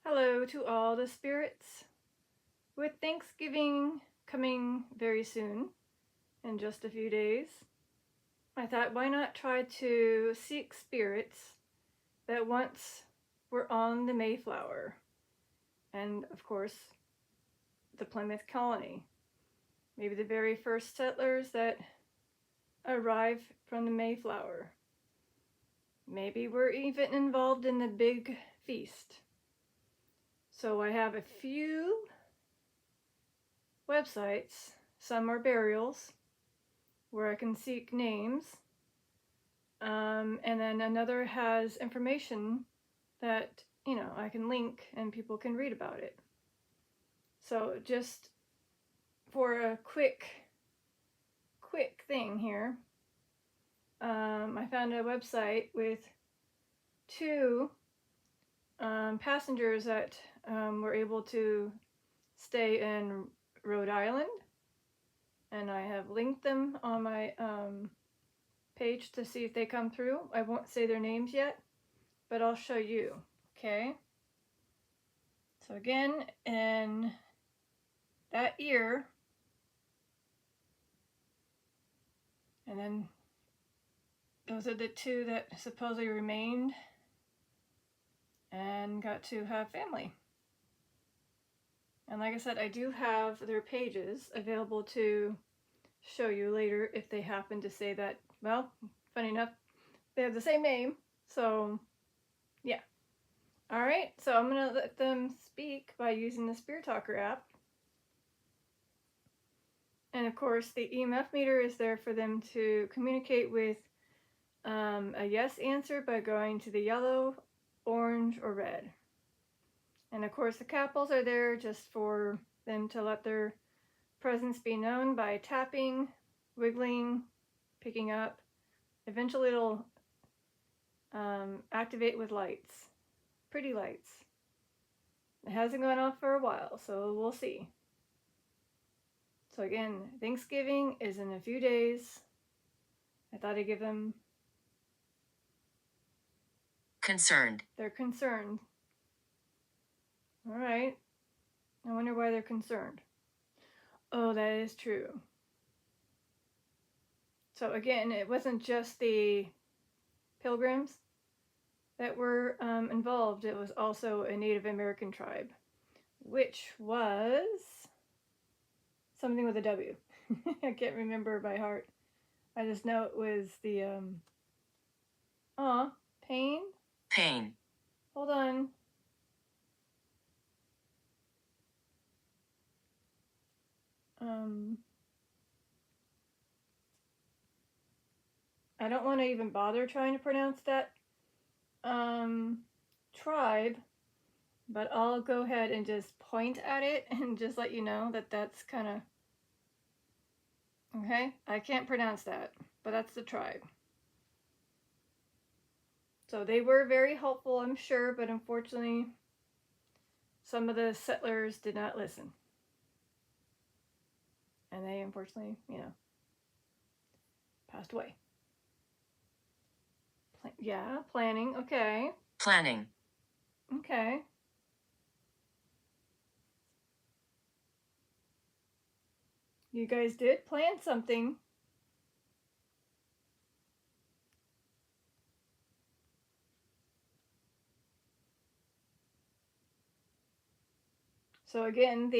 Hello to all the spirits. With Thanksgiving coming very soon, in just a few days, I thought why not try to seek spirits that once were on the Mayflower and, of course, the Plymouth colony. Maybe the very first settlers that arrived from the Mayflower. Maybe we're even involved in the big feast. So I have a few websites. Some are burials, where I can seek names. And then another has information that, I can link and people can read about it. So just for a quick thing here, I found a website with two passengers that were able to stay in Rhode Island, and I have linked them on my page to see if they come through. I won't say their names yet, but I'll show you, okay? So again, in that year, and then those are the two that supposedly remained and got to have family. And like I said, I do have their pages available to show you later if they happen to say that. Well, funny enough, they have the same name, so yeah. All right, so I'm gonna let them speak by using the Spirit Talker app. And of course, the EMF meter is there for them to communicate with a yes answer by going to the yellow, orange, or red. And of course, the capitals are there just for them to let their presence be known by tapping, wiggling, picking up. Eventually, it'll activate with lights, pretty lights. It hasn't gone off for a while, so we'll see. So again, Thanksgiving is in a few days. I thought I'd give them concerned. They're concerned. All right. I wonder why they're concerned. Oh, that is true. So again, it wasn't just the Pilgrims that were involved. It was also a Native American tribe, which was something with a W. I can't remember by heart. I just know it was the pain. Pain. Hold on. I don't want to even bother trying to pronounce that tribe, but I'll go ahead and just point at it and just let you know that that's kind of okay. I can't pronounce that, but that's the tribe. So they were very helpful, I'm sure, but unfortunately some of the settlers did not listen, and they unfortunately, passed away. Planning. Okay. Planning. Okay. You guys did plan something. So again,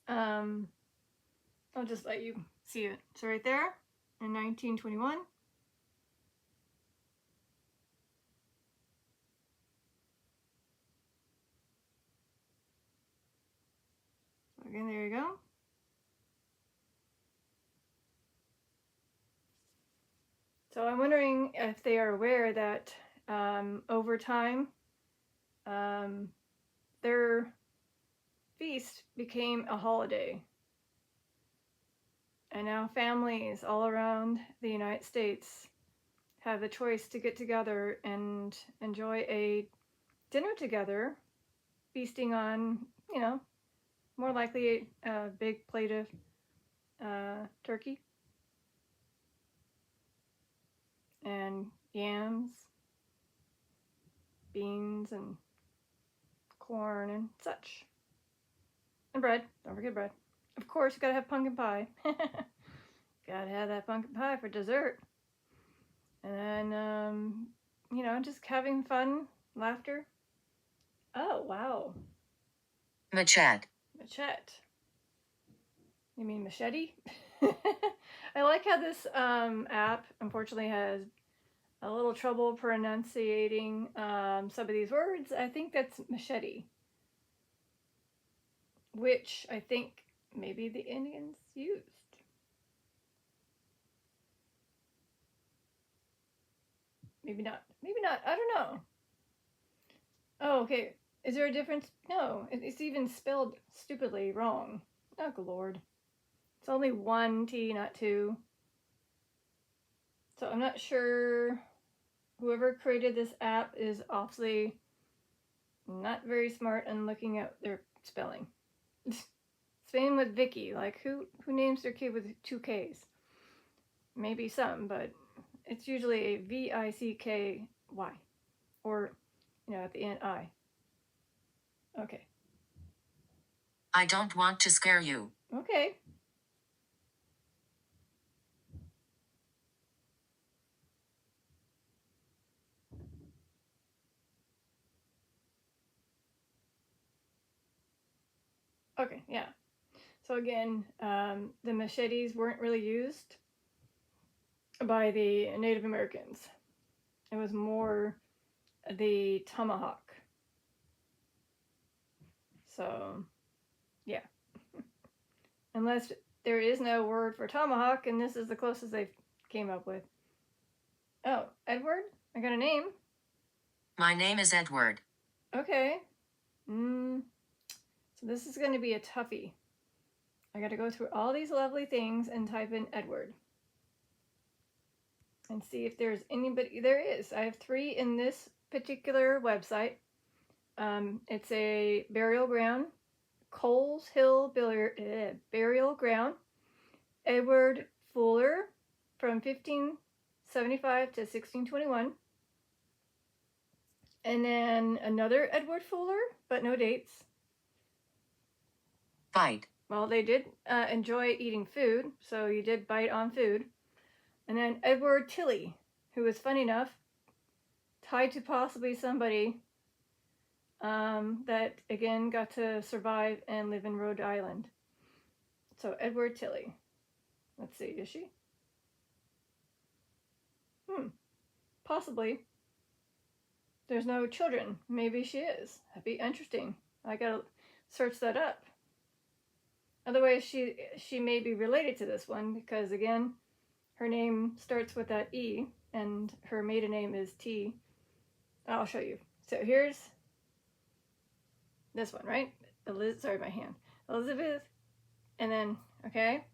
I'll just let you see it. So right there in 1921. So again, there you go. So I'm wondering if they are aware that over time, their feast became a holiday. And now families all around the United States have the choice to get together and enjoy a dinner together, feasting on, more likely a big plate of turkey and yams, beans, and corn and such. And bread. Don't forget bread. Of course, you gotta have pumpkin pie. Gotta have that pumpkin pie for dessert. And then, just having fun, laughter. Oh, wow. Machete. Machete. You mean machete? I like how this app, unfortunately, has a little trouble pronunciating some of these words. I think that's machete, which I think maybe the Indians used. Maybe not. Maybe not. I don't know. Oh, okay. Is there a difference? No, it's even spelled stupidly wrong. Oh, good Lord. It's only one T, not two. So I'm not sure. Whoever created this app is obviously not very smart in looking at their spelling. Same with Vicky. Like, who names their kid with two Ks? Maybe some, but it's usually a V-I-C-K-Y. Or, at the end, I. Okay. I don't want to scare you. Okay. Okay, yeah. So again, the machetes weren't really used by the Native Americans. It was more the tomahawk. So, yeah. Unless there is no word for tomahawk, and this is the closest they came up with. Oh, Edward? I got a name. My name is Edward. Okay. So this is going to be a toughie. I got to go through all these lovely things and type in Edward. And see if there's anybody. There is. I have 3 in this particular website. It's a burial ground. Coles Hill Burial Ground. Edward Fuller from 1575 to 1621. And then another Edward Fuller, but no dates. Bite. Well, they did enjoy eating food, so you did bite on food. And then Edward Tilley, who was funny enough, tied to possibly somebody that, again, got to survive and live in Rhode Island. So Edward Tilley. Let's see, is she? Possibly. There's no children. Maybe she is. That'd be interesting. I gotta search that up. Otherwise, she may be related to this one because, again, her name starts with that E and her maiden name is T. I'll show you. So here's this one, right? Sorry, my hand. Elizabeth, and then, okay,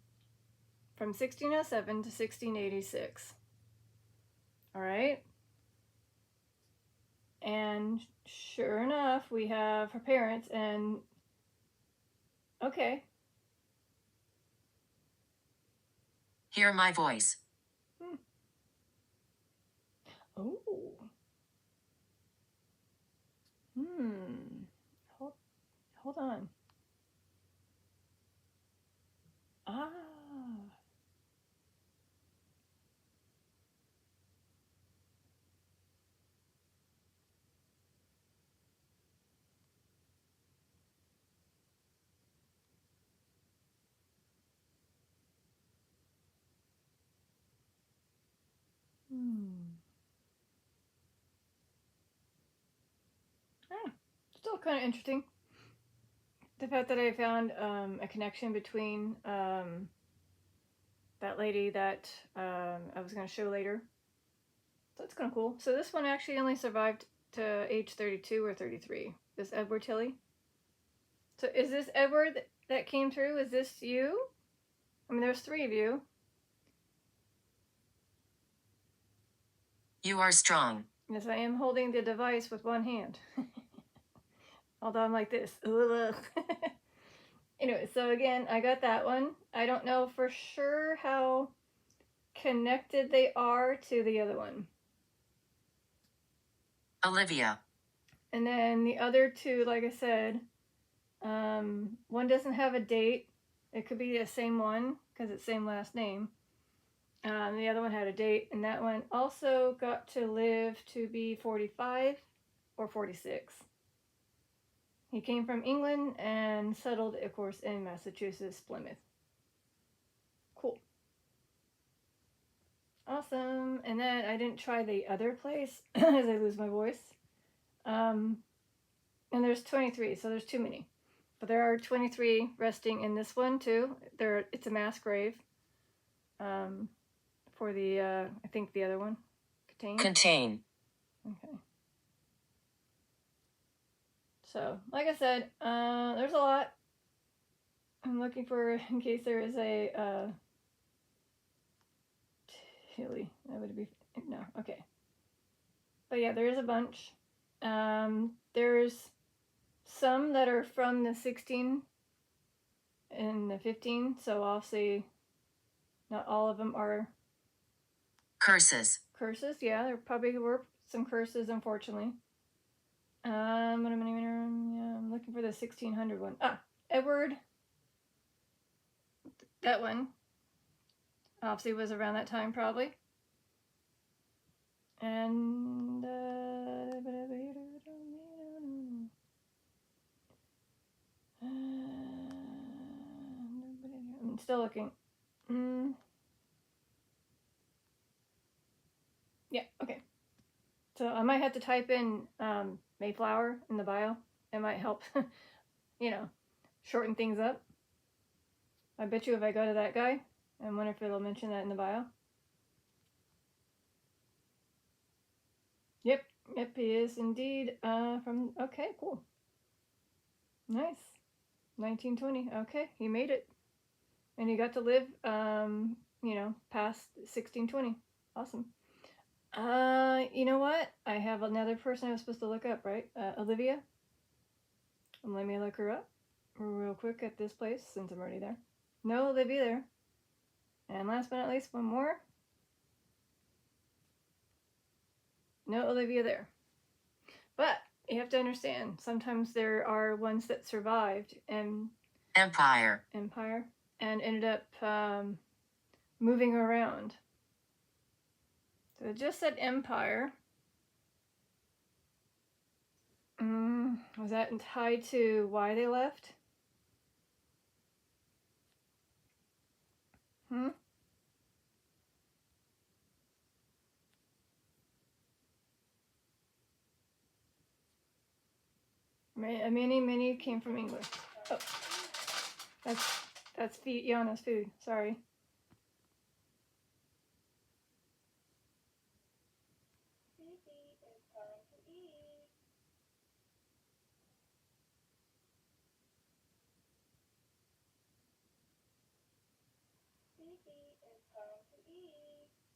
from 1607 to 1686. All right. And sure enough, we have her parents and, okay. Hear my voice. Oh. Hold on. Ah. Still kind of interesting. The fact that I found a connection between that lady that I was going to show later. So that's kind of cool. So this one actually only survived to age 32 or 33. This Edward Tilley. So is this Edward that came through? Is this you? I mean, there's 3 of you. You are strong. Yes, I am holding the device with one hand. Although I'm like this. Anyway, so again, I got that one. I don't know for sure how connected they are to the other one. Olivia. And then the other two, like I said, one doesn't have a date. It could be the same one because it's same last name. The other one had a date, and that one also got to live to be 45 or 46. He came from England and settled, of course, in Massachusetts, Plymouth. Cool. Awesome. And then I didn't try the other place as I lose my voice. And there's 23, so there's too many. But there are 23 resting in this one too. It's a mass grave. For the I think the other one, Contain. Okay. So, like I said, there's a lot. I'm looking for in case there is a Tilly. That would be no. Okay. But yeah, there is a bunch. There's some that are from the 16 and the 15. So obviously, not all of them are curses. Curses, yeah, there probably were some curses, unfortunately. I'm looking for the 1600 one. Edward. That one. Obviously was around that time, probably. And, I'm still looking. Yeah, okay. So I might have to type in Mayflower in the bio. It might help, shorten things up. I bet you if I go to that guy, I wonder if it'll mention that in the bio. Yep, he is indeed okay, cool. Nice. 1920, okay, he made it. And he got to live, past 1620. Awesome. You know what? I have another person I was supposed to look up, right? Olivia. Let me look her up real quick at this place since I'm already there. No Olivia there. And last but not least, one more. No Olivia there. But you have to understand, sometimes there are ones that survived and Empire and ended up moving around. So it just said Empire. Was that tied to why they left? Many came from England. Oh, that's Yana's food. Sorry.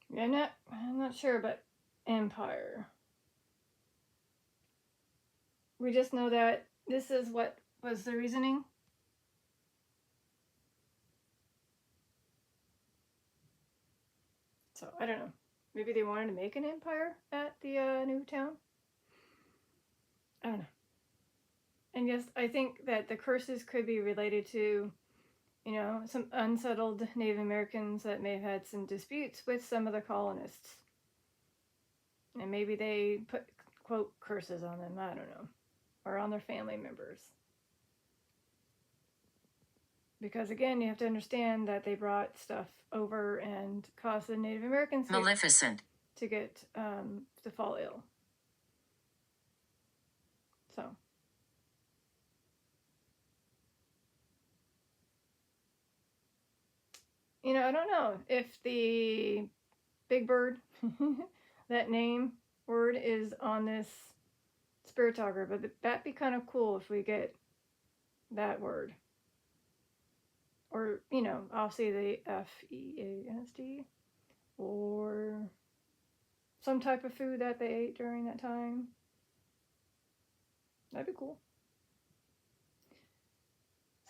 Yeah, I'm not sure, but Empire. We just know that this is what was the reasoning. So, I don't know. Maybe they wanted to make an empire at the new town? I don't know. And yes, I think that the curses could be related to, some unsettled Native Americans that may have had some disputes with some of the colonists. And maybe they put, quote, curses on them, I don't know. Or on their family members. Because again, you have to understand that they brought stuff over and caused the Native Americans Maleficent to get to fall ill. So I don't know if the big bird, that name word is on this spiritograph, but that'd be kind of cool if we get that word. Or, obviously the FEASD, or some type of food that they ate during that time. That'd be cool.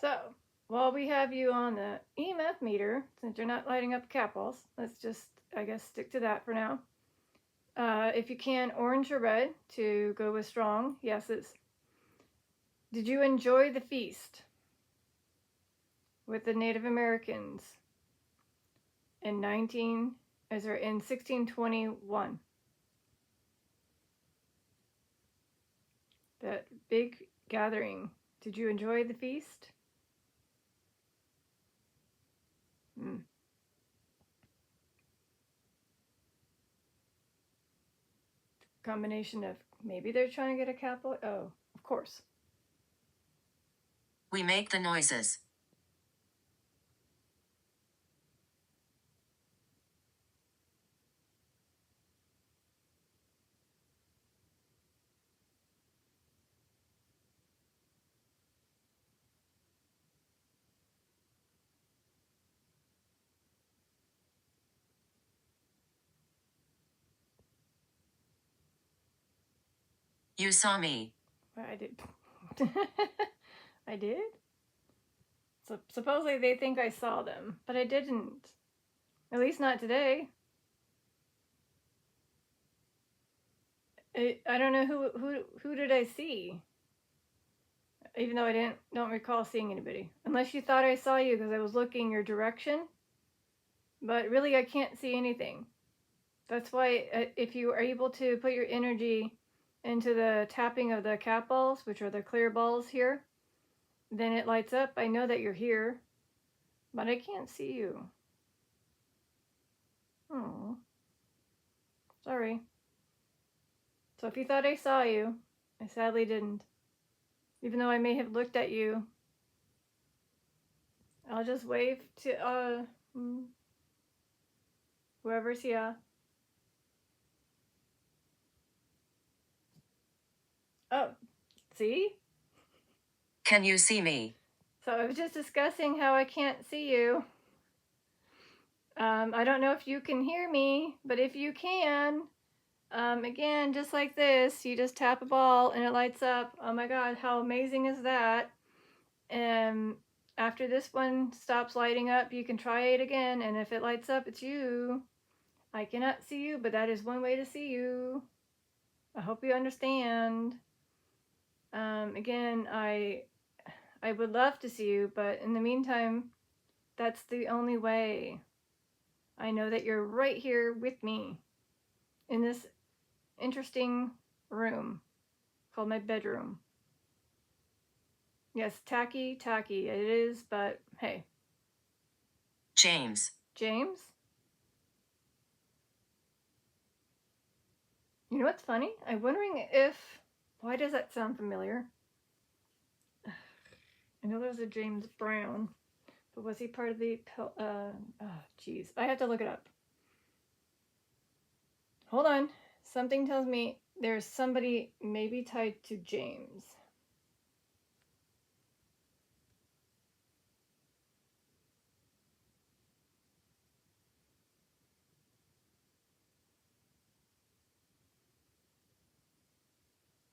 So, while we have you on the EMF meter, since you're not lighting up capitals, let's just, I guess, stick to that for now. If you can, orange or red to go with strong yeses. Did you enjoy the feast with the Native Americans in 1621? That big gathering. Did you enjoy the feast? Combination of maybe they're trying to get a capital. Oh, of course. We make the noises. You saw me. I did. I did? So supposedly they think I saw them, but I didn't. At least not today. I don't know who did I see? Even though I don't recall seeing anybody. Unless you thought I saw you because I was looking your direction. But really I can't see anything. That's why if you are able to put your energy into the tapping of the cat balls, which are the clear balls here, then it lights up. I know that you're here, but I can't see you. Oh, sorry. So if you thought I saw you, I sadly didn't. Even though I may have looked at you, I'll just wave to whoever's here. Oh, see? Can you see me? So I was just discussing how I can't see you. I don't know if you can hear me, but if you can, again, just like this, you just tap a ball and it lights up. Oh my God, how amazing is that? And after this one stops lighting up, you can try it again. And if it lights up, it's you. I cannot see you, but that is one way to see you. I hope you understand. Again, I would love to see you, but in the meantime, that's the only way. I know that you're right here with me in this interesting room called my bedroom. Yes, tacky it is, but hey. James. James? You know what's funny? I'm wondering why does that sound familiar? I know there's a James Brown, but was he part of the, geez, I have to look it up. Hold on. Something tells me there's somebody maybe tied to James.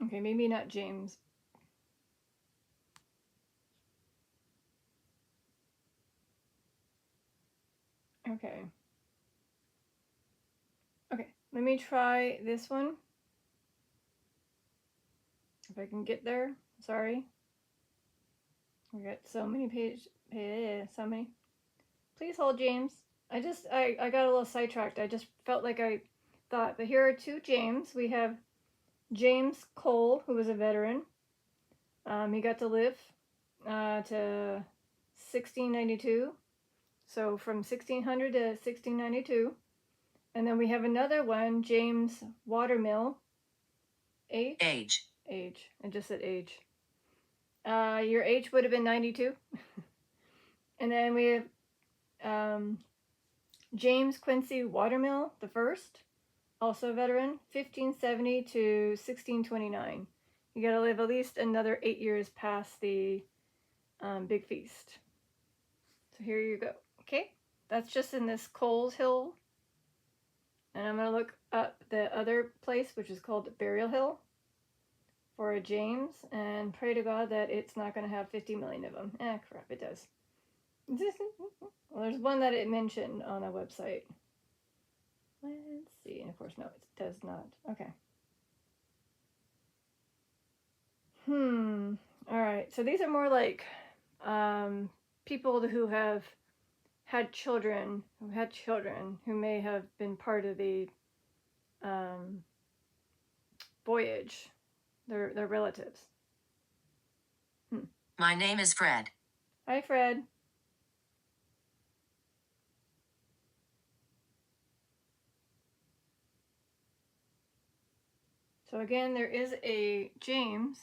Okay, maybe not James. Okay. Okay, let me try this one. If I can get there. Sorry. We got so many so many. Please hold, James. I got a little sidetracked. I just felt like I thought. But here are two James. We have James Cole, who was a veteran. He got to live to 1692. So from 1600 to 1692. And then we have another one, James Watermill. Age. I just said age. Your age would have been 92. And then we have James Quincy Watermill the first, also a veteran, 1570 to 1629. You got to live at least another 8 years past the big feast. So here you go. Okay, that's just in this Coles Hill. And I'm going to look up the other place, which is called Burial Hill, for a James, and pray to God that it's not going to have 50 million of them. Crap, it does. Well, there's one that it mentioned on a website. Let's see. And of course, no, it does not. Okay. All right. So these are more like people who have had children, who may have been part of the voyage. They're relatives. My name is Fred. Hi, Fred. So again, there is a James.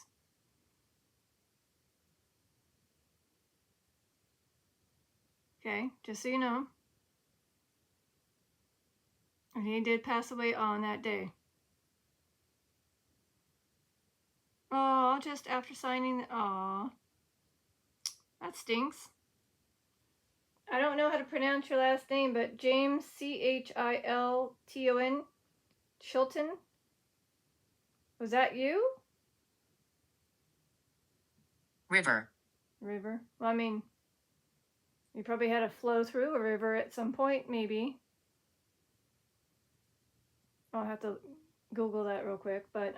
Okay, just so you know. And he did pass away on that day. Oh, just after signing the... Aw. That stinks. I don't know how to pronounce your last name, but James, Chilton, Chilton? Was that you? River. River. Well, I mean, you probably had to flow through a river at some point, maybe. I'll have to Google that real quick, but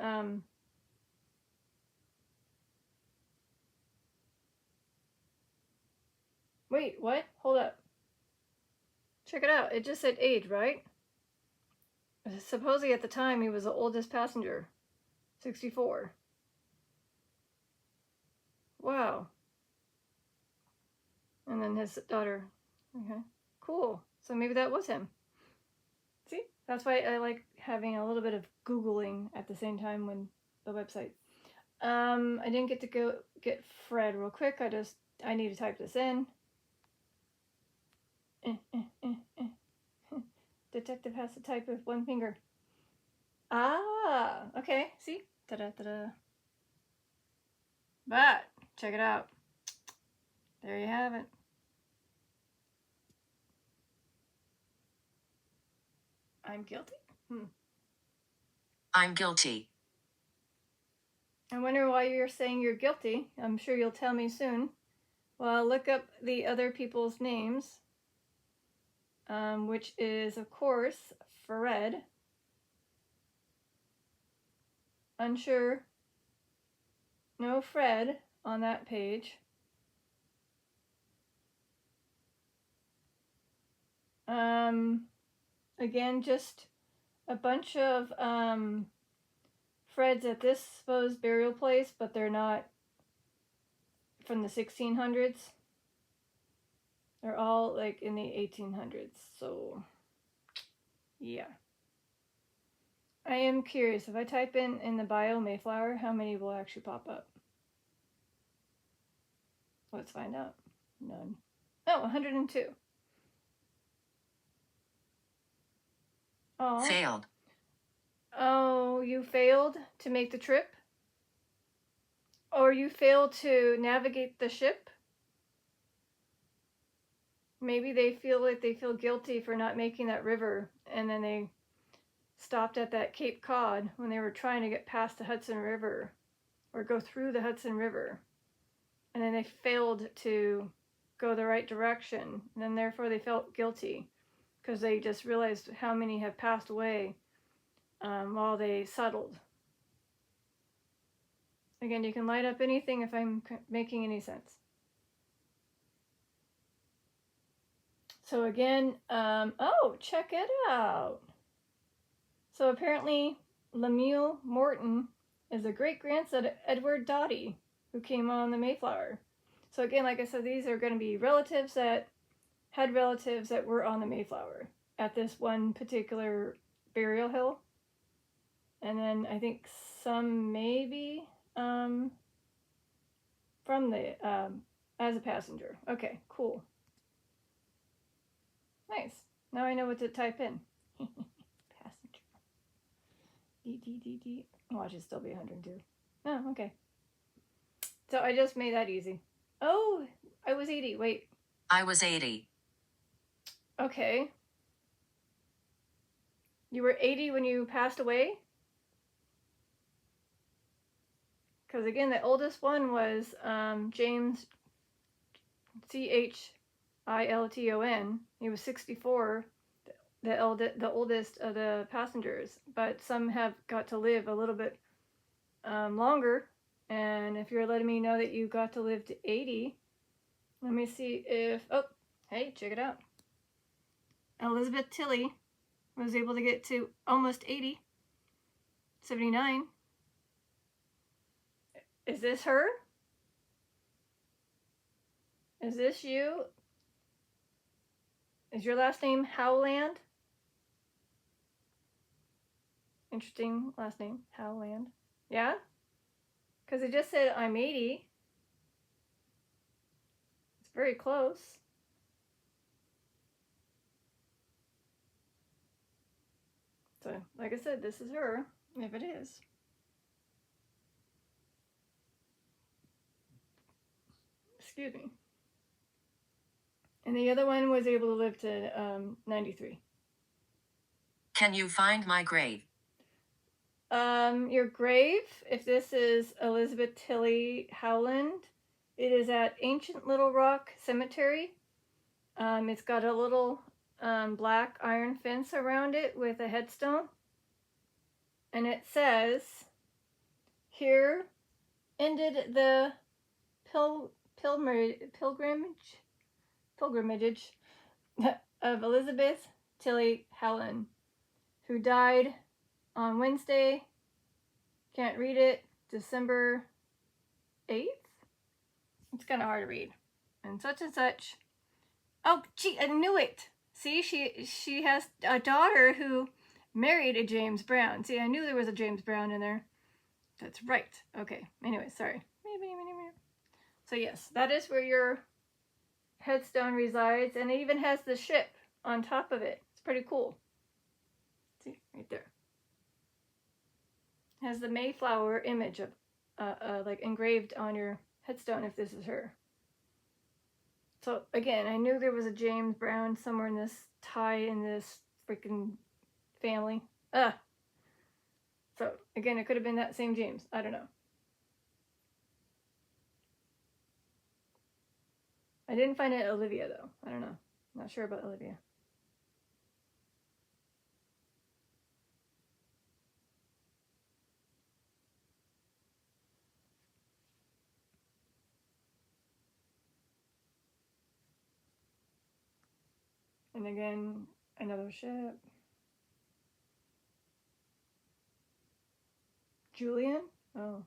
wait, what? Hold up. Check it out. It just said age, right? Supposedly at the time he was the oldest passenger. 64. Wow. And then his daughter. Okay. Cool. So maybe that was him. See? That's why I like having a little bit of Googling at the same time when the website. I didn't get to go get Fred real quick. I need to type this in. Detective has to type with one finger. Ah, okay. See? Ta-da-ta-da. But, check it out. There you have it. I'm guilty? I'm guilty. I wonder why you're saying you're guilty. I'm sure you'll tell me soon. Well, I'll look up the other people's names, which is, of course, Fred. Unsure. No Fred on that page. Again, just a bunch of Freds at this supposed burial place, but they're not from the 1600s. They're all like in the 1800s. So, yeah. I am curious. If I type in the bio Mayflower, how many will actually pop up? Let's find out. None. Oh, 102. Oh. Failed. Oh, you failed to make the trip? Or you failed to navigate the ship? Maybe they feel guilty for not making that river, and then they stopped at that Cape Cod when they were trying to get past the Hudson River or go through the Hudson River. And then they failed to go the right direction, and then therefore they felt guilty because they just realized how many have passed away while they settled. Again, you can light up anything if I'm making any sense. So again, oh, check it out. So apparently Lemuel Morton is the great-grandson of Edward Doughty, who came on the Mayflower. So again, like I said, these are going to be relatives that had relatives that were on the Mayflower at this one particular burial hill. And then I think some maybe from the as a passenger. Okay, cool. Nice. Now I know what to type in. Passenger. D. Watch it still be 102. Oh, okay. So I just made that easy. Oh, I was 80. Wait. I was 80. Okay. You were 80 when you passed away? Because again, the oldest one was James Chilton. He was 64. the oldest of the passengers, but some have got to live a little bit longer. And if you're letting me know that you got to live to 80, let me see if, oh, hey, check it out. Elizabeth Tilley was able to get to almost 80, 79. Is this her? Is this you? Is your last name Howland? Interesting last name, Howland. Yeah? Because it just said I'm 80. It's very close. So, like I said, this is her, if it is. Excuse me. And the other one was able to live to 93. Can you find my grave? Your grave, if this is Elizabeth Tilley Howland, it is at Ancient Little Rock Cemetery. It's got a little black iron fence around it with a headstone. And it says, here ended the pilgrimage of Elizabeth Tilley Howland, who died on Wednesday, can't read it, December 8th? It's kind of hard to read. And such. Oh, gee, I knew it! See, she has a daughter who married a James Brown. See, I knew there was a James Brown in there. That's right. Okay, anyway, sorry. So yes, that is where your headstone resides, and it even has the ship on top of it. It's pretty cool. See, right there. It has the Mayflower image of, like engraved on your headstone if this is her. So again, I knew there was a James Brown somewhere in this in this freaking family. So again, it could have been that same James. I don't know. I didn't find it Olivia though. I don't know. Not sure about Olivia. And again, another ship. Julian? Oh.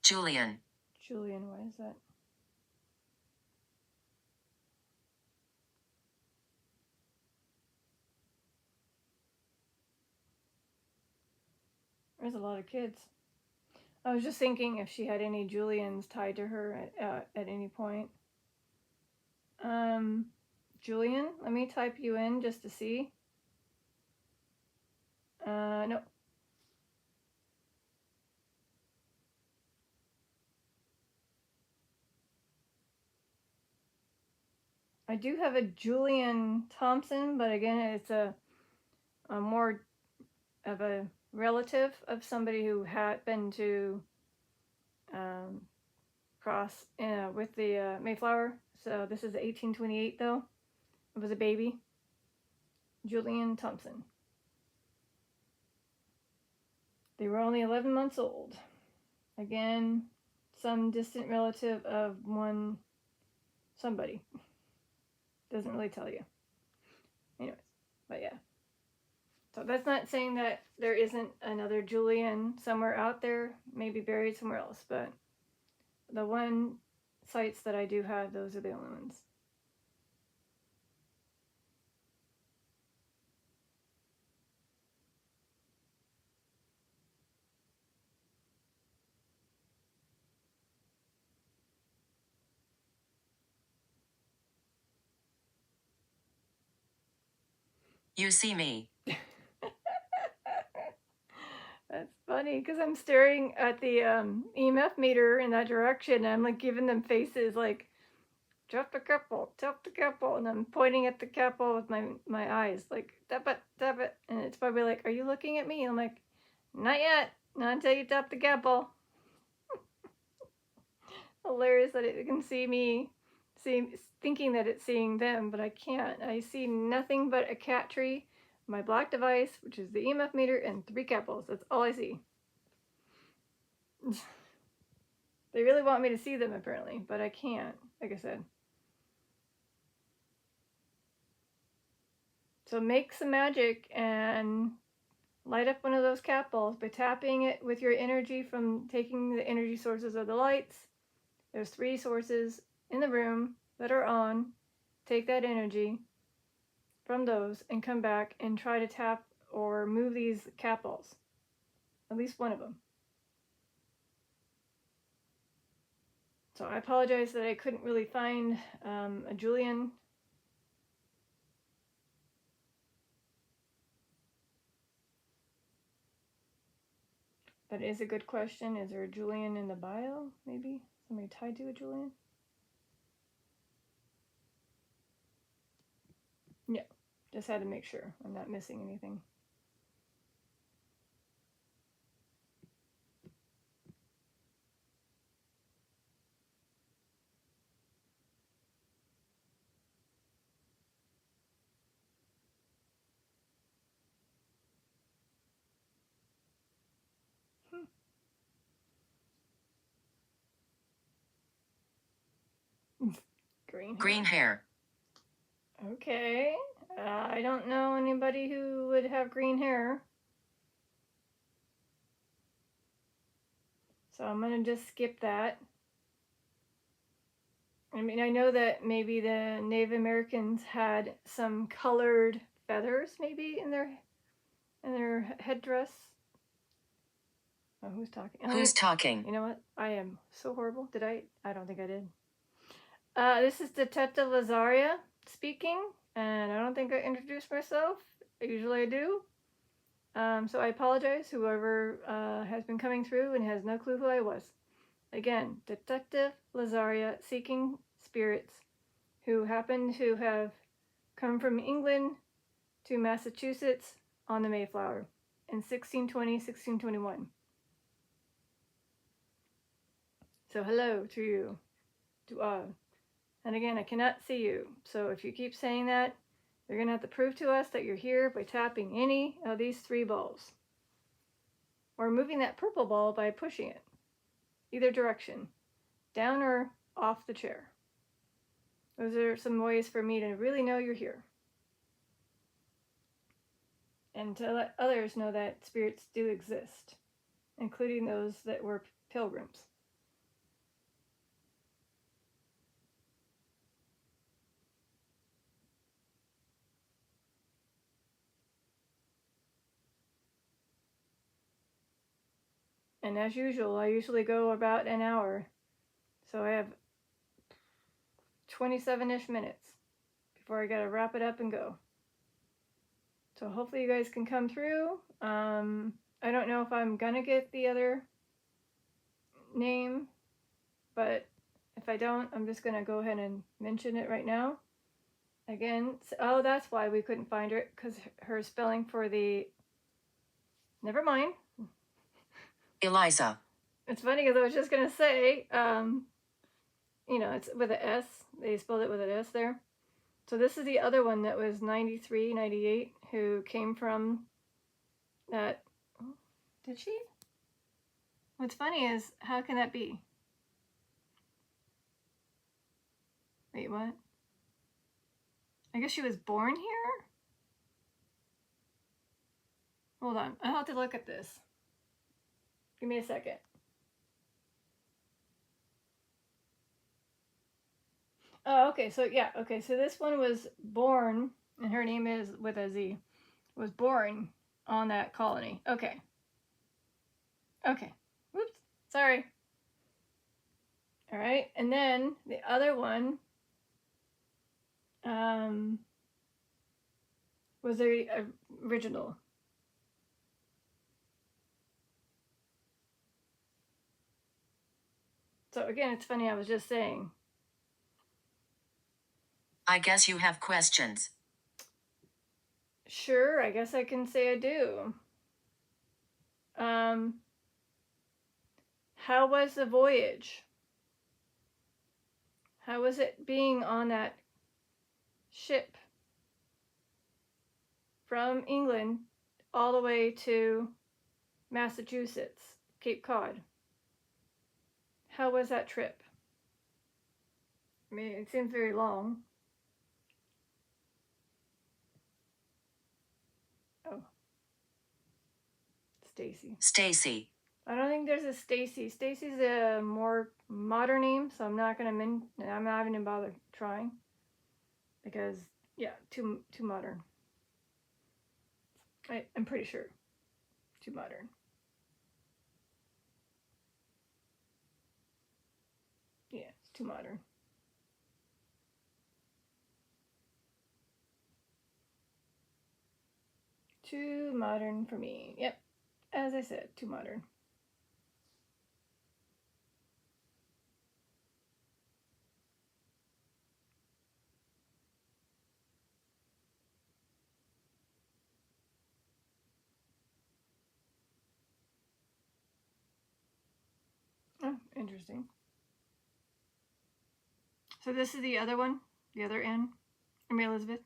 Julian. Julian, what is that? There's a lot of kids. I was just thinking if she had any Julians tied to her at any point. Julian, let me type you in just to see. No. I do have a Julian Thompson, but again, it's a more of a relative of somebody who had been to cross with the Mayflower. So this is 1828 though. It was a baby. Julian Thompson. They were only 11 months old. Again, some distant relative of somebody. Doesn't really tell you. Anyways, but yeah. So that's not saying that there isn't another Julian somewhere out there, maybe buried somewhere else, but the one sites that I do have, those are the only ones. You see me. That's funny because I'm staring at the EMF meter in that direction and I'm like giving them faces like, tap the couple, and I'm pointing at the couple with my eyes like, tap it, and it's probably like, are you looking at me? And I'm like, not yet, not until you tap the couple. Hilarious that it can see me thinking that it's seeing them, but I can't. I see nothing but a cat tree, my black device, which is the EMF meter, and 3 capitals. That's all I see. They really want me to see them, apparently, but I can't, like I said. So make some magic and light up one of those cat balls by tapping it with your energy from taking the energy sources of the lights. There's 3 sources in the room that are on. Take that energy from those and come back and try to tap or move these cat balls. At least one of them. So I apologize that I couldn't really find a Julian. That is a good question. Is there a Julian in the bio? Maybe somebody tied to a Julian? Yeah, just had to make sure I'm not missing anything. Green hair. Okay. I don't know anybody who would have green hair. So I'm going to just skip that. I mean, I know that maybe the Native Americans had some colored feathers maybe in their headdress. Oh, who's talking? Who's talking? You know what? I am so horrible. Did I? I don't think I did. This is Detective Lazaria speaking, and I don't think I introduced myself. Usually I do. So I apologize, whoever has been coming through and has no clue who I was. Again, Detective Lazaria seeking spirits who happen to have come from England to Massachusetts on the Mayflower in 1620, 1621. So hello to you, to all. And again, I cannot see you, so if you keep saying that, you're going to have to prove to us that you're here by tapping any of these 3 balls. Or moving that purple ball by pushing it. Either direction. Down or off the chair. Those are some ways for me to really know you're here. And to let others know that spirits do exist. Including those that were pilgrims. And as usual, I usually go about an hour. So I have 27-ish minutes before I gotta wrap it up and go. So hopefully you guys can come through. I don't know if I'm gonna get the other name, but if I don't, I'm just gonna go ahead and mention it right now. Again, oh, that's why we couldn't find her, because her spelling for the... Never mind. Eliza. It's funny because I was just gonna say, you know, it's with an S. They spelled it with an S there. So this is the other one that was 93, 98, who came from that. Oh, did she? What's funny is, how can that be? Wait, what? I guess she was born here? Hold on, I'll have to look at this. Give me a second. Oh, okay, so yeah, okay, so this one was born, and her name is with a Z, was born on that colony. Okay. Okay. Whoops. Sorry. All right, and then the other one was the original. So again, it's funny, I was just saying. I guess you have questions. Sure, I guess I can say I do. How was the voyage? How was it being on that ship from England all the way to Massachusetts, Cape Cod? How was that trip? I mean, it seems very long. Oh, Stacy. Stacy. I don't think there's a Stacy. Stacy's a more modern name, so I'm not even gonna bother trying because yeah, too modern. I'm pretty sure too modern. Yeah, it's too modern. Too modern for me. Yep, as I said, too modern. Oh, interesting. So this is the other one, the other N, Mary Elizabeth.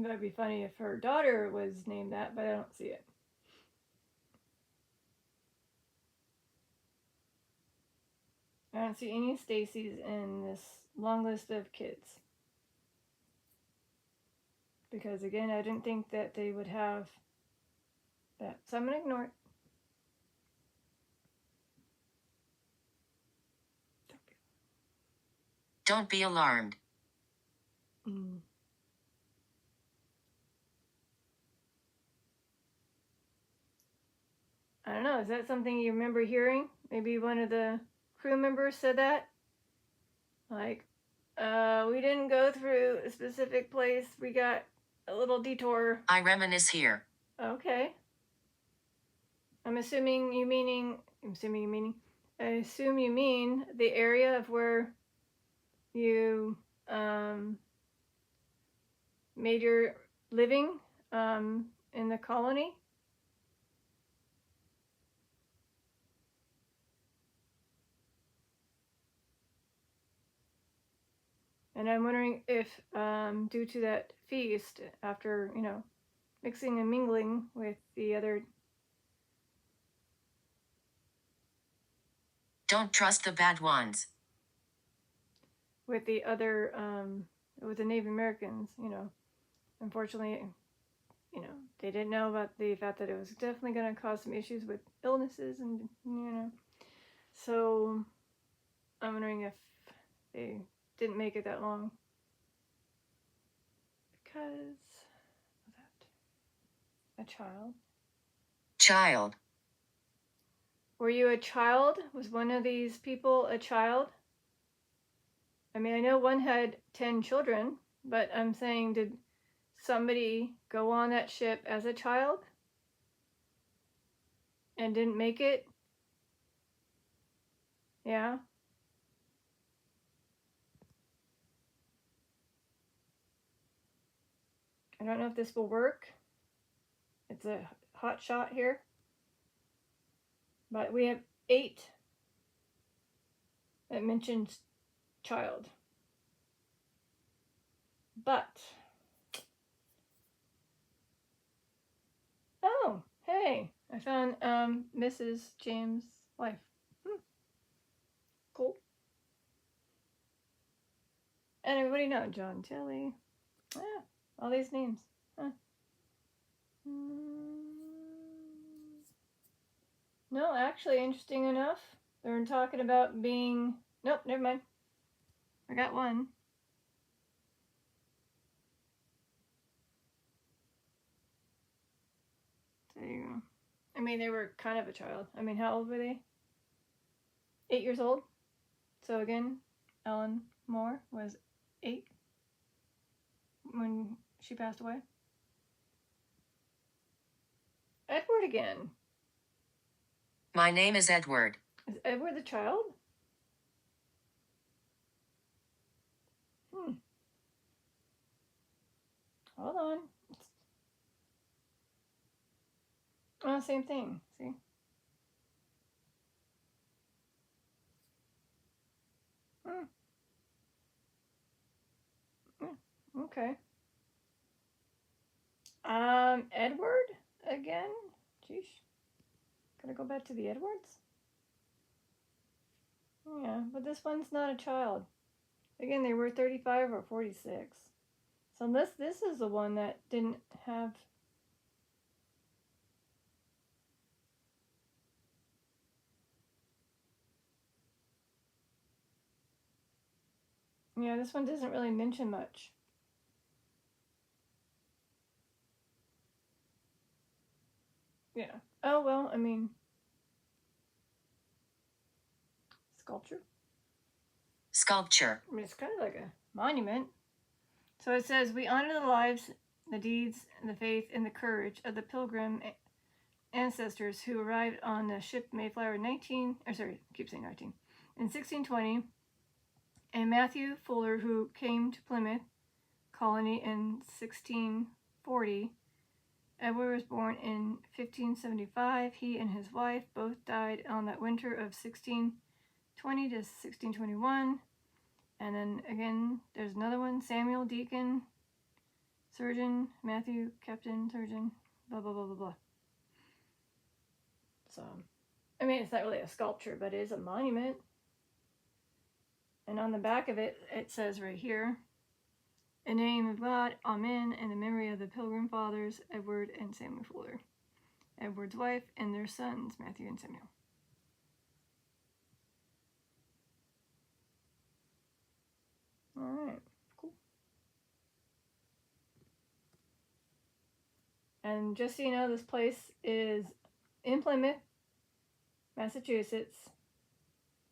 That'd be funny if her daughter was named that, but I don't see it. I don't see any Stacys in this long list of kids. Because again, I didn't think that they would have that. So I'm going to ignore it. Don't be alarmed. I don't know. Is that something you remember hearing? Maybe one of the crew members said that? Like, we didn't go through a specific place. We got a little detour. I reminisce here. Okay. I assume you mean the area of where you made your living in the colony. And I'm wondering if, due to that feast, after, mixing and mingling with the other... Don't trust the bad ones. With the other, with the Native Americans, unfortunately, they didn't know about the fact that it was definitely going to cause some issues with illnesses and, So, I'm wondering if they didn't make it that long. Because of that. A child. Child. Were you a child? Was one of these people a child? I mean, I know one had 10 children, but I'm saying, did somebody go on that ship as a child and didn't make it? Yeah. I don't know if this will work. It's a hot shot here. But we have 8 that mentions child. But, oh, hey, I found Mrs. James' wife. Cool. And everybody know John Tilly. Yeah, all these names. Huh. No, actually, interesting enough, they're talking about being... Nope, never mind. I got one. There you go. I mean, they were kind of a child. I mean, how old were they? 8 years old. So again, Ellen Moore was 8 when she passed away. Edward again. My name is Edward. Is Edward the child? Hold on. It's Oh, same thing. See? Hmm. Okay. Edward again? Jeez. Gotta go back to the Edwards? Yeah, but this one's not a child. Again, they were 35 or 46. So this is the one that didn't have. Yeah, this one doesn't really mention much. Yeah. Oh, well, I mean, sculpture? Sculpture. I mean, it's kind of like a monument. So it says, we honor the lives, the deeds, the faith, and the courage of the Pilgrim ancestors who arrived on the ship Mayflower in 1620, and Matthew Fuller, who came to Plymouth colony in 1640. Edward was born in 1575. He and his wife both died on that winter of 1620 to 1621. And then again, there's another one, Samuel Deacon, surgeon, Matthew, captain, surgeon, blah, blah, blah, blah, blah. So, I mean, it's not really a sculpture, but it is a monument. And on the back of it, it says right here, in the name of God, Amen, in the memory of the Pilgrim Fathers, Edward and Samuel Fuller, Edward's wife, and their sons, Matthew and Samuel. All right, cool. And just so you know, this place is in Plymouth, Massachusetts.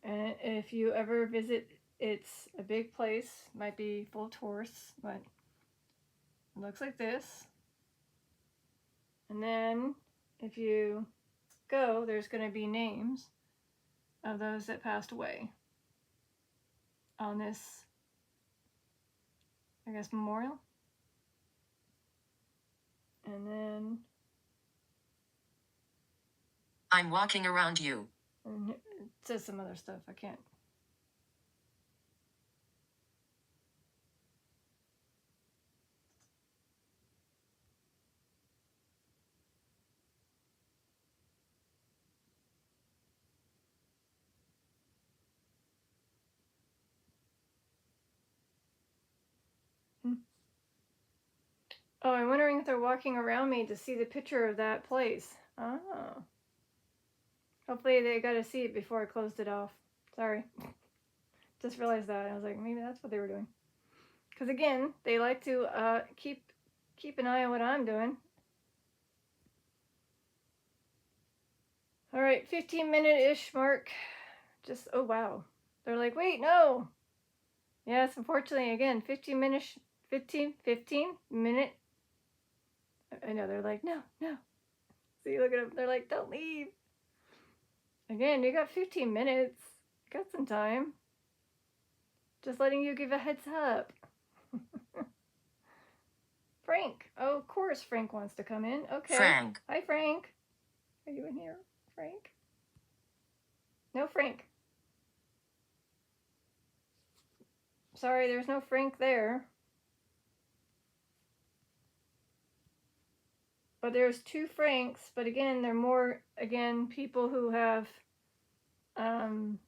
And if you ever visit, it's a big place. Might be full of tourists, but it looks like this. And then if you go, there's going to be names of those that passed away on this, I guess, memorial. And then I'm walking around you. and it says some other stuff. I can't. Oh, I'm wondering if they're walking around me to see the picture of that place. Oh. Hopefully they got to see it before I closed it off. Sorry. Just realized that. I was like, maybe that's what they were doing. Because again, they like to keep an eye on what I'm doing. All right, 15-minute-ish mark. Just, oh wow. They're like, wait, no. Yes, unfortunately, again, 15 minute. I know, they're like, no. See, look at them. They're like, don't leave. Again, you got 15 minutes. Got some time. Just letting you give a heads up. Frank. Oh, of course Frank wants to come in. Okay. Frank. Hi, Frank. Are you in here, Frank? No, Frank. Sorry, there's no Frank there. But there's two Franks, but again, they're more, people who have down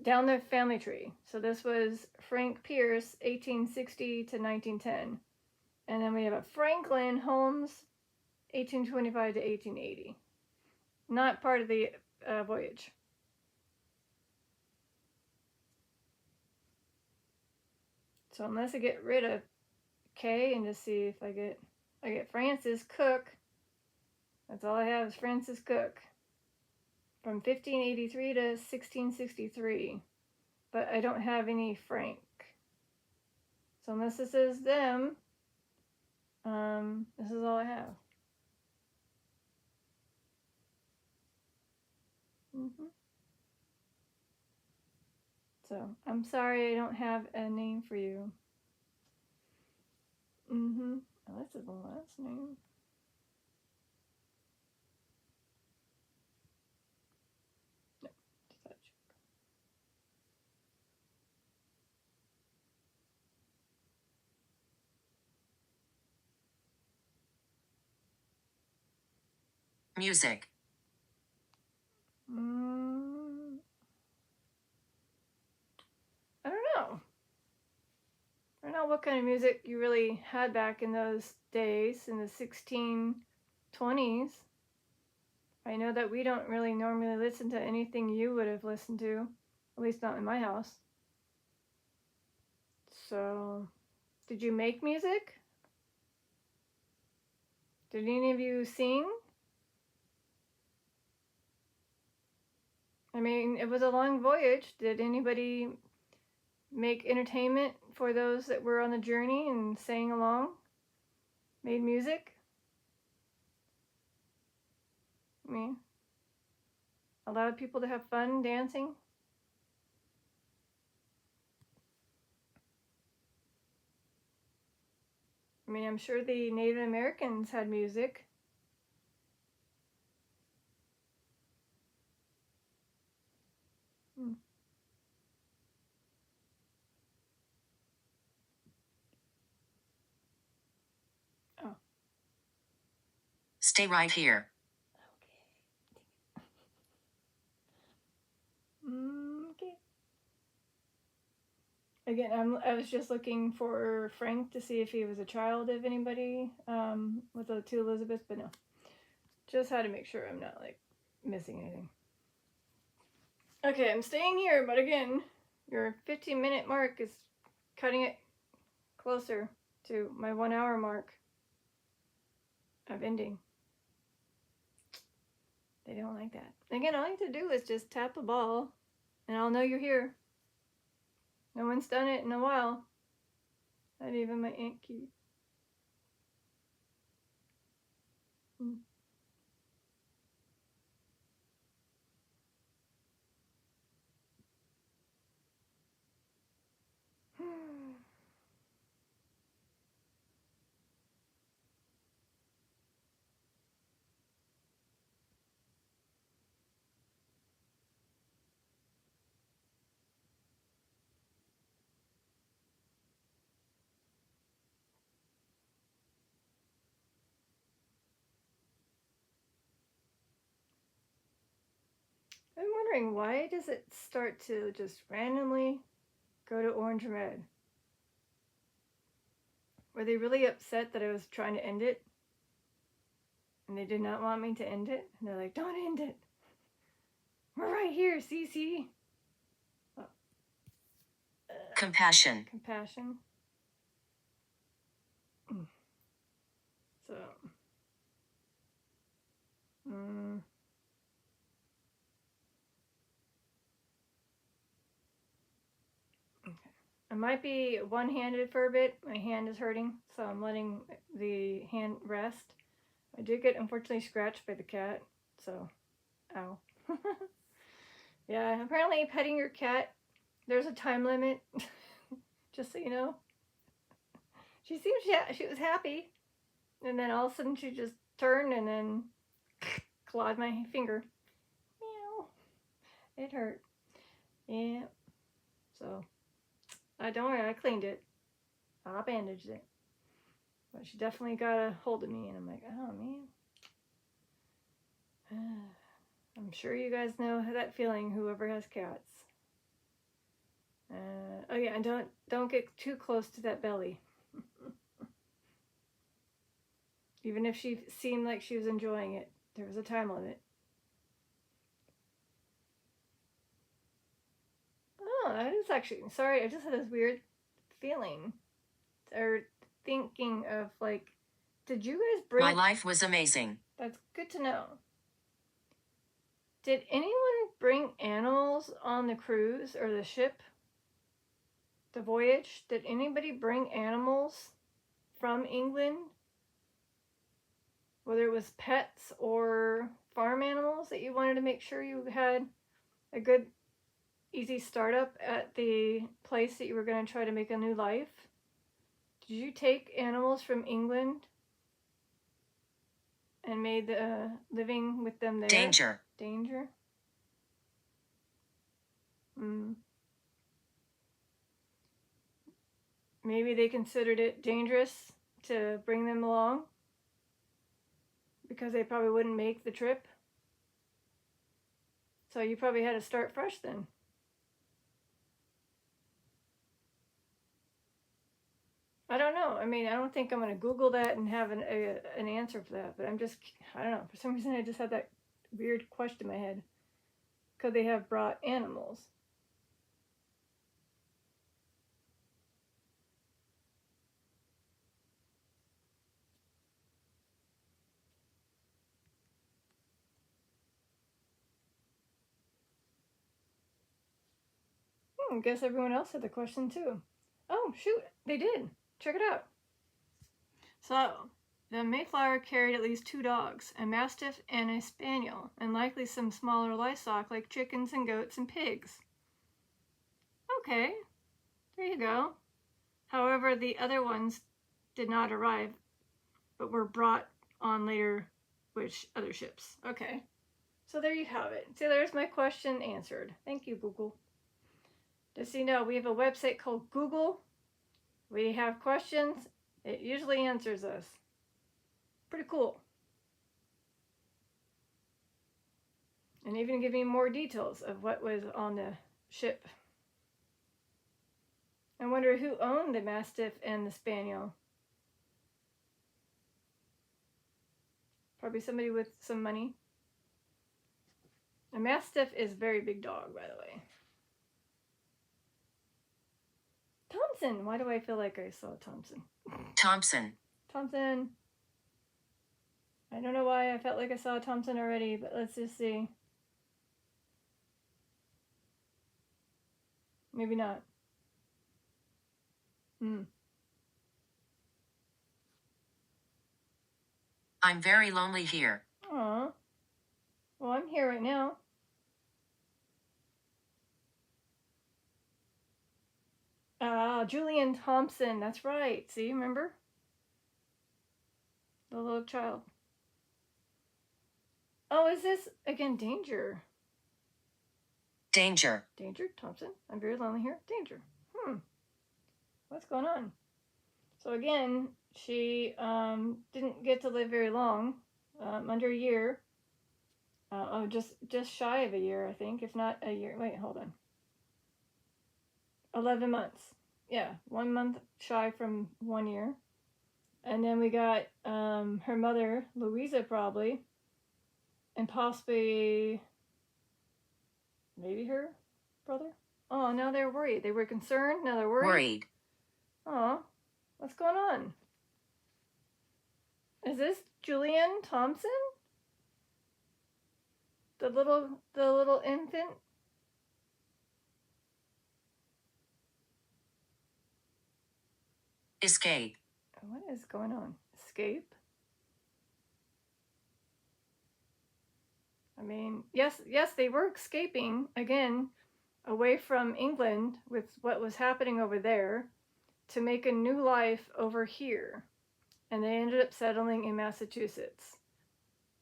the family tree. So this was Frank Pierce, 1860 to 1910. And then we have a Franklin Holmes, 1825 to 1880. Not part of the voyage. So unless I get rid of K and just see if I get Francis Cook. That's all I have is Francis Cook. From 1583 to 1663. But I don't have any Frank. So unless this is them, this is all I have. So I'm sorry I don't have a name for you. Oh, this is the last name. Music. I don't know. I don't know what kind of music you really had back in those days, in the 1620s. I know that we don't really normally listen to anything you would have listened to, at least not in my house. So, did you make music? Did any of you sing? I mean, it was a long voyage. Did anybody make entertainment for those that were on the journey and sang along? Made music? I mean, allowed people to have fun dancing? I mean, I'm sure the Native Americans had music. Oh. Stay right here. Okay. Again, I was just looking for Frank to see if he was a child of anybody with the two Elizabeths, but no. Just had to make sure I'm not like missing anything. Okay, I'm staying here, but again, your 15-minute mark is cutting it closer to my 1 hour mark of ending. They don't like that. Again, all I need to do is just tap a ball and I'll know you're here. No one's done it in a while. Not even my ant key. I'm wondering, why does it start to just randomly go to orange and red? Were they really upset that I was trying to end it? And they did not want me to end it? And they're like, don't end it. We're right here, CC. Oh. Compassion. Compassion. So. Okay. I might be one-handed for a bit. My hand is hurting, so I'm letting the hand rest. I did get, unfortunately, scratched by the cat, so, ow. Yeah, apparently petting your cat, there's a time limit, just so you know. She was happy, and then all of a sudden she just turned and then clawed my finger. Meow. It hurt. Yeah. So, don't worry, I cleaned it. I bandaged it. But she definitely got a hold of me, and I'm like, oh man. I'm sure you guys know that feeling, whoever has cats. Oh yeah, and don't get too close to that belly. Even if she seemed like she was enjoying it, there was a time limit. Oh, that is actually, sorry, I just had this weird feeling or thinking of like, did you guys bring... My life was amazing. That's good to know. Did anyone bring animals on the cruise or the ship? The voyage? Did anybody bring animals from England? Whether it was pets or farm animals that you wanted to make sure you had a good, easy startup at the place that you were going to try to make a new life? Did you take animals from England and made living with them there? Danger. Danger? Maybe they considered it dangerous to bring them along. because they probably wouldn't make the trip. So you probably had to start fresh then. I don't know. I mean, I don't think I'm going to Google that and have an answer for that. But I don't know. For some reason, I just had that weird question in my head. Could they have brought animals? I guess everyone else had the question too. Oh, shoot. They did. Check it out. So, the Mayflower carried at least 2 dogs, a Mastiff and a Spaniel, and likely some smaller livestock like chickens and goats and pigs. Okay, there you go. However, the other ones did not arrive, but were brought on later which other ships. Okay, so there you have it. So there's my question answered. Thank you, Google. Just so you know, we have a website called Google. We have questions. It usually answers us. Pretty cool. And even give me more details of what was on the ship. I wonder who owned the Mastiff and the Spaniel. Probably somebody with some money. A Mastiff is a very big dog, by the way. Thompson. Why do I feel like I saw Thompson? Thompson. Thompson. I don't know why I felt like I saw Thompson already, but let's just see. Maybe not. I'm very lonely here. Aw. Well, I'm here right now. Julian Thompson. That's right. See, remember? The little child. Oh, is this, again, Danger? Danger. Danger, Thompson. I'm very lonely here. Danger. What's going on? So again, she didn't get to live very long, under a year. Just shy of a year, I think, if not a year. Wait, hold on. 11 months. Yeah, 1 month shy from 1 year. And then we got her mother, Louisa, probably, and possibly maybe her brother. Oh, now they're worried. They were concerned. Now they're worried. Oh, what's going on? Is this Julian Thompson? The little infant? Escape. What is going on? Escape? I mean, yes, they were escaping, again, away from England with what was happening over there to make a new life over here. And they ended up settling in Massachusetts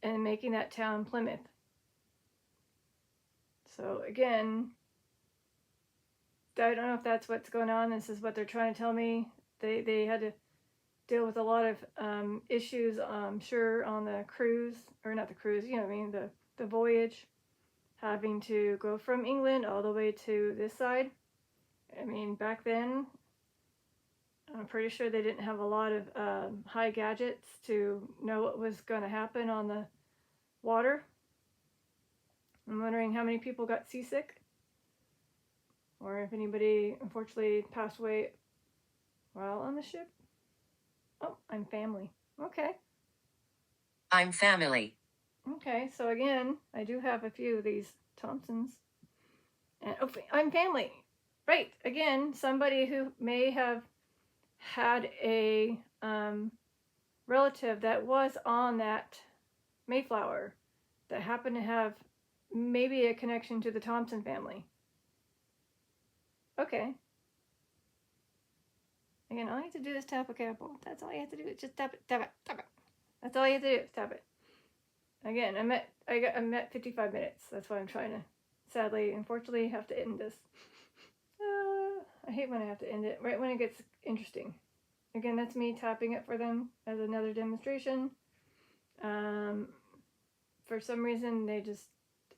and making that town Plymouth. So again, I don't know if that's what's going on. This is what they're trying to tell me. They had to deal with a lot of issues, I'm sure, on the cruise, or not the cruise, you know what I mean, the voyage, having to go from England all the way to this side. I mean, back then, I'm pretty sure they didn't have a lot of high gadgets to know what was going to happen on the water. I'm wondering how many people got seasick, or if anybody unfortunately passed away while on the ship. Oh, I'm family. Okay. I'm family. Okay, so again, I do have a few of these Thompsons. And oh, I'm family. Right, again, somebody who may have had a relative that was on that Mayflower that happened to have maybe a connection to the Thompson family. Okay. Again, all you have to do is tap a capo. That's all you have to do. Is just tap it, tap it, tap it. That's all you have to do is tap it. Again, I'm at 55 minutes. That's why I'm trying to, sadly, unfortunately, have to end this. I hate when I have to end it right when it gets interesting. Again, that's me tapping it for them as another demonstration. For some reason, they just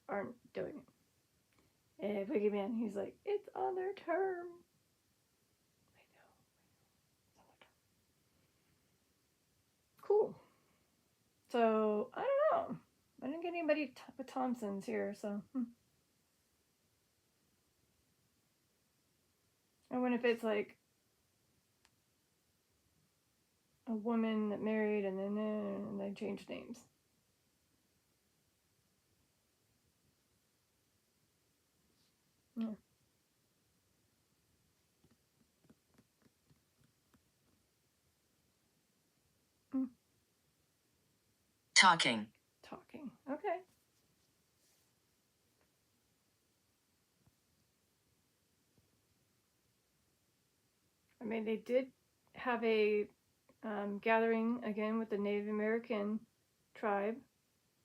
aren't doing it. And Boogeyman, he's like, it's on their term. I know. Cool. So, I don't know. I didn't get anybody with Thompsons here, so. I wonder if it's like a woman that married and then they changed names. Yeah. Talking. Talking. Okay. I mean, they did have a gathering again with the Native American tribe,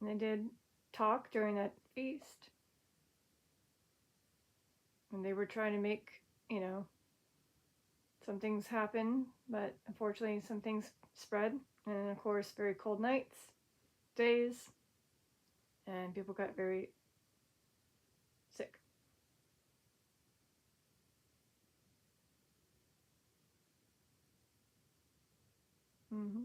and they did talk during that feast. And they were trying to make, some things happen, but unfortunately, some things spread. And of course, very cold nights, days, and people got very sick. Mm-hmm.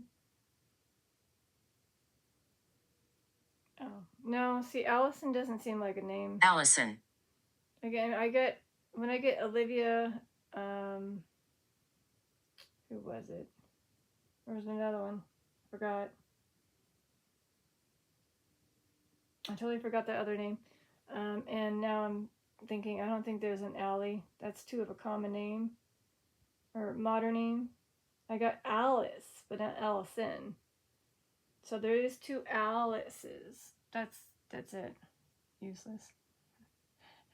Oh, no, see, Allison doesn't seem like a name. Allison. Again, when I get Olivia, who was it? There was another one. Forgot. I totally forgot the other name. And now I'm thinking, I don't think there's an Allie. That's too of a common name. Or modern name. I got Alice, but not Allison. So there is two Alices. That's it. Useless.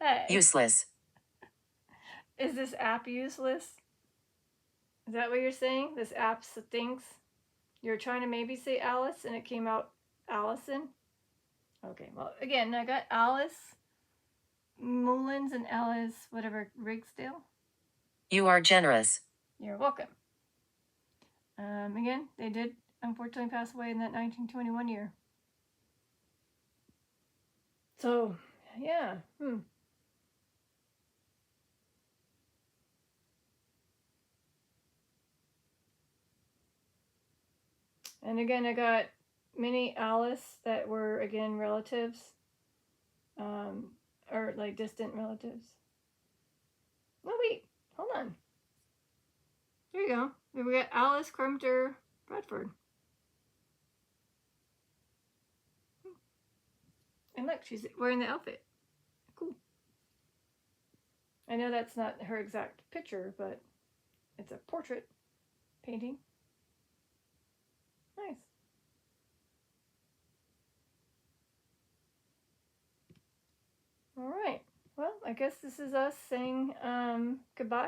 Hey. Useless. Is this app useless? Is that what you're saying? This app stinks? You're trying to maybe say Alice and it came out Allison? Okay, well, again, I got Alice Mullins and Alice, whatever, Rigsdale. You are generous. You're welcome. Again, they did unfortunately pass away in that 1921 year. So, yeah, And again, I got many Alice that were, again, relatives. Or like distant relatives. Oh, wait, hold on. Here you go. We got Alice Crumter Bradford. And look, she's wearing the outfit. Cool. I know that's not her exact picture, but it's a portrait painting. Nice. All right. Well, I guess this is us saying goodbye,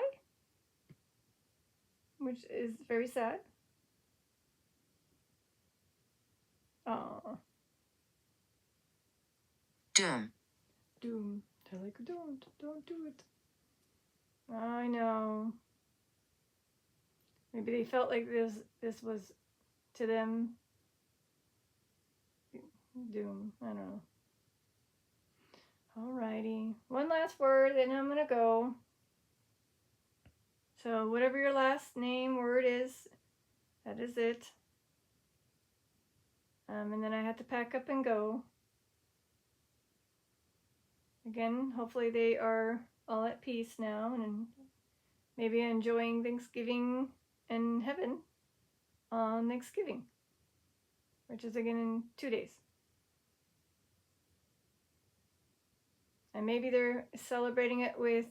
which is very sad. Aw. Doom. Doom. They're like, don't do it. I know. Maybe they felt like this was to them doom. I don't know. Alrighty. One last word, and I'm gonna go. So whatever your last name word is, that is it. And then I have to pack up and go. Again, hopefully they are all at peace now and maybe enjoying Thanksgiving in heaven on Thanksgiving, which is again in 2 days. And maybe they're celebrating it with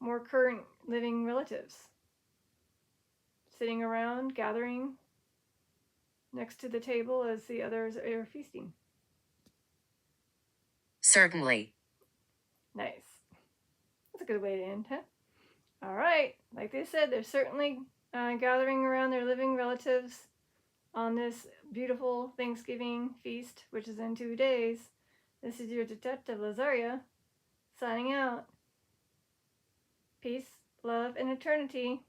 more current living relatives, sitting around, gathering next to the table as the others are feasting. Certainly. Nice. That's a good way to end, huh? All right. Like they said, they're certainly gathering around their living relatives on this beautiful Thanksgiving feast, which is in 2 days. This is your Detective Lazaria, signing out. Peace, love, and eternity.